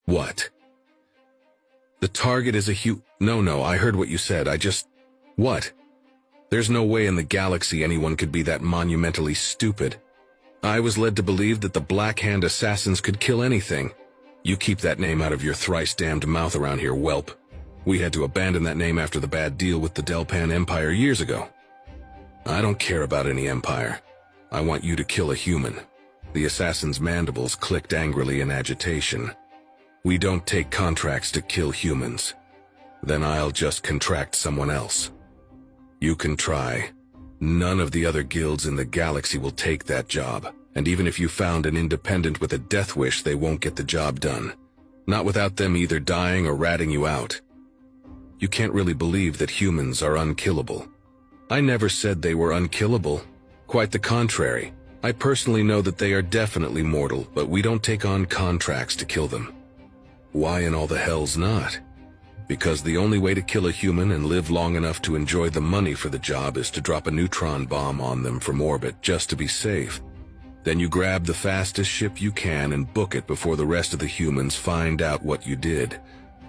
What? The target is a No, I heard what you said, What? There's no way in the galaxy anyone could be that monumentally stupid. I was led to believe that the Black Hand assassins could kill anything. You keep that name out of your thrice-damned mouth around here, whelp. We had to abandon that name after the bad deal with the Delpan Empire years ago. I don't care about any empire. I want you to kill a human. The assassin's mandibles clicked angrily in agitation. We don't take contracts to kill humans. Then I'll just contract someone else. You can try. None of the other guilds in the galaxy will take that job, and even if you found an independent with a death wish, they won't get the job done. Not without them either dying or ratting you out. You can't really believe that humans are unkillable. I never said they were unkillable. Quite the contrary. I personally know that they are definitely mortal, but we don't take on contracts to kill them. Why in all the hell's not? Because the only way to kill a human and live long enough to enjoy the money for the job is to drop a neutron bomb on them from orbit just to be safe. Then you grab the fastest ship you can and book it before the rest of the humans find out what you did.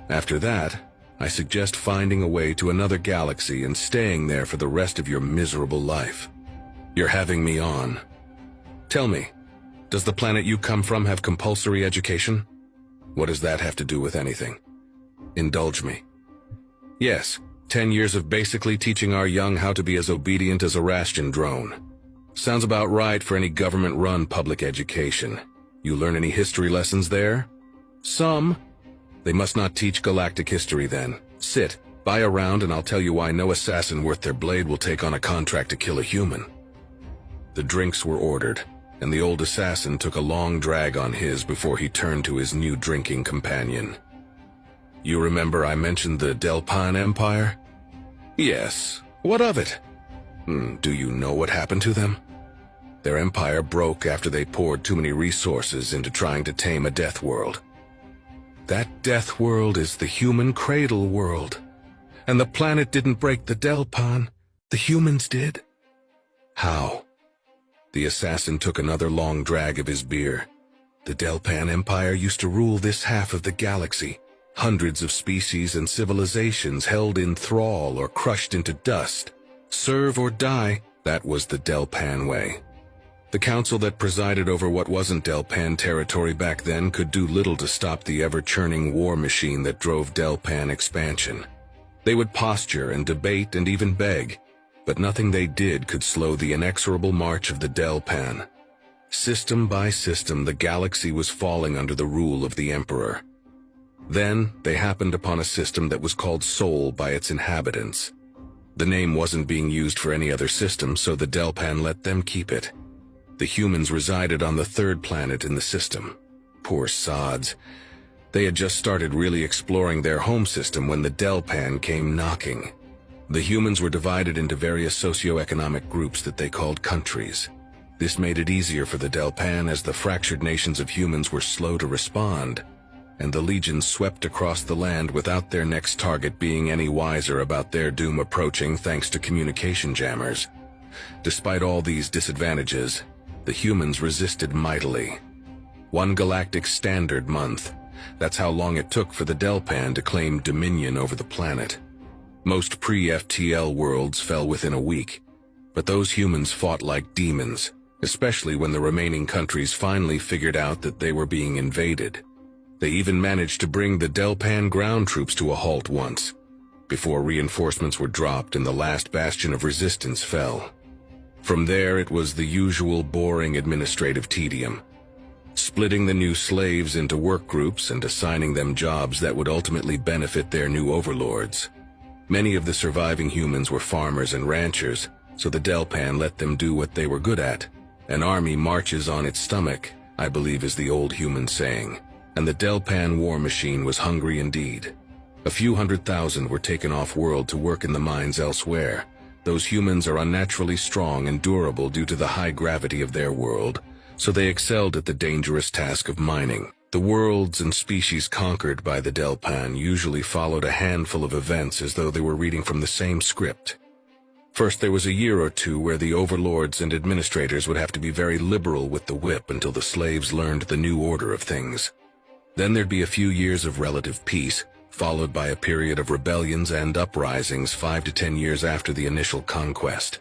After that, I suggest finding a way to another galaxy and staying there for the rest of your miserable life. You're having me on. Tell me, does the planet you come from have compulsory education? What does that have to do with anything? Indulge me. Yes, 10 years of basically teaching our young how to be as obedient as a Rastion drone. Sounds about right for any government-run public education. You learn any history lessons there? Some. They must not teach galactic history then. Sit, buy a round, and I'll tell you why no assassin worth their blade will take on a contract to kill a human. The drinks were ordered, and the old assassin took a long drag on his before he turned to his new drinking companion. You remember I mentioned the Delpan Empire? Yes. What of it? Do you know what happened to them? Their empire broke after they poured too many resources into trying to tame a death world. That death world is the human cradle world. And the planet didn't break the Delpan. The humans did. How? The assassin took another long drag of his beer. The Delpan Empire used to rule this half of the galaxy. Hundreds of species and civilizations held in thrall or crushed into dust. Serve or die, that was the Delpan way. The council that presided over what wasn't Delpan territory back then could do little to stop the ever-churning war machine that drove Delpan expansion. They would posture and debate and even beg, but nothing they did could slow the inexorable march of the Delpan. System by system, the galaxy was falling under the rule of the Emperor. Then, they happened upon a system that was called Sol by its inhabitants. The name wasn't being used for any other system, so the Delpan let them keep it. The humans resided on the third planet in the system. Poor sods. They had just started really exploring their home system when the Delpan came knocking. The humans were divided into various socioeconomic groups that they called countries. This made it easier for the Delpan as the fractured nations of humans were slow to respond, and the legions swept across the land without their next target being any wiser about their doom approaching thanks to communication jammers. Despite all these disadvantages, the humans resisted mightily. One galactic standard month. That's how long it took for the Delpan to claim dominion over the planet. Most pre-FTL worlds fell within a week, but those humans fought like demons, especially when the remaining countries finally figured out that they were being invaded. They even managed to bring the Delpan ground troops to a halt once, before reinforcements were dropped and the last bastion of resistance fell. From there it was the usual boring administrative tedium, splitting the new slaves into work groups and assigning them jobs that would ultimately benefit their new overlords. Many of the surviving humans were farmers and ranchers, so the Delpan let them do what they were good at. An army marches on its stomach, I believe is the old human saying. And the Delpan war machine was hungry indeed. A few 100,000 were taken off-world to work in the mines elsewhere. Those humans are unnaturally strong and durable due to the high gravity of their world, so they excelled at the dangerous task of mining. The worlds and species conquered by the Delpan usually followed a handful of events as though they were reading from the same script. First, there was a year or two where the overlords and administrators would have to be very liberal with the whip until the slaves learned the new order of things. Then there'd be a few years of relative peace, followed by a period of rebellions and uprisings 5 to 10 years after the initial conquest.